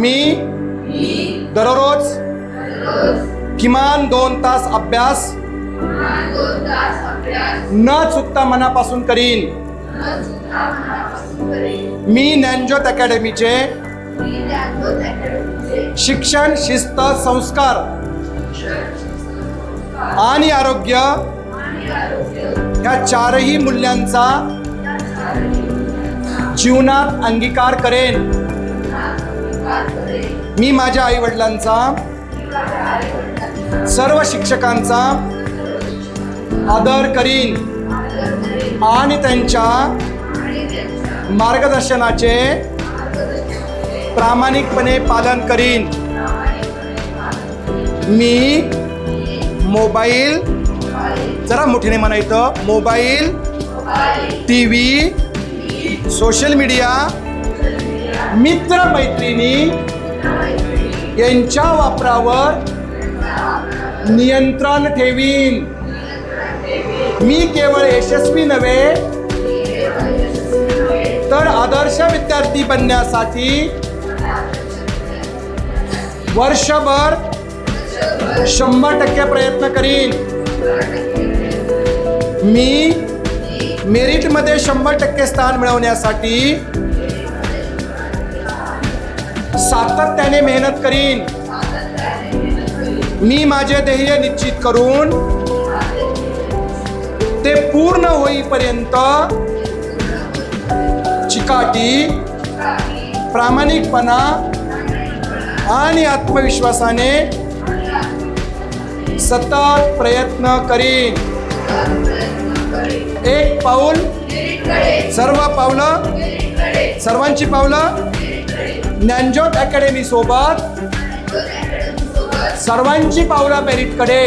मी दररोज किमान 2 तास अभ्यास न चुकता मनापासून करीन। मी ज्ञानज्योत अकॅडमीचे शिक्षण, शिस्त, संस्कार आणि आरोग्य या चारही मूल्यांचा जीवनात अंगीकार करेन। मी माझ्या आई वडिलांचा, सर्व शिक्षकांचा आदर करीन आणि त्यांच्या मार्गदर्शनाचे प्रामाणिकपणे पालन करीन। मी मोबाईल, जरा मोठ्याने म्हणायचं, मोबाईल, टीव्ही, सोशल मीडिया, मित्र मैत्रिणी यांच्या वापरावर नियंत्रण ठेवीन। मी केवळ यशस्वी नव्हे तर आदर्श विद्यार्थी बनण्यासाठी वर्षभर 100% प्रयत्न करीन। मी मेरिटमध्ये 100% स्थान मिळवण्यासाठी सातत्याने मेहनत करीन। मी माझे ध्येय निश्चित करून ते पूर्ण होईपर्यंत चिकाटी, प्रामाणिकपणा आणि आत्मविश्वासाने सतत प्रयत्न करीन। एक पाऊल, सर्व पावलं, सर्वांची पावलं ज्ञानज्योत अकॅडमी सोबत, सर्वांची पावलं मेरिटकडे।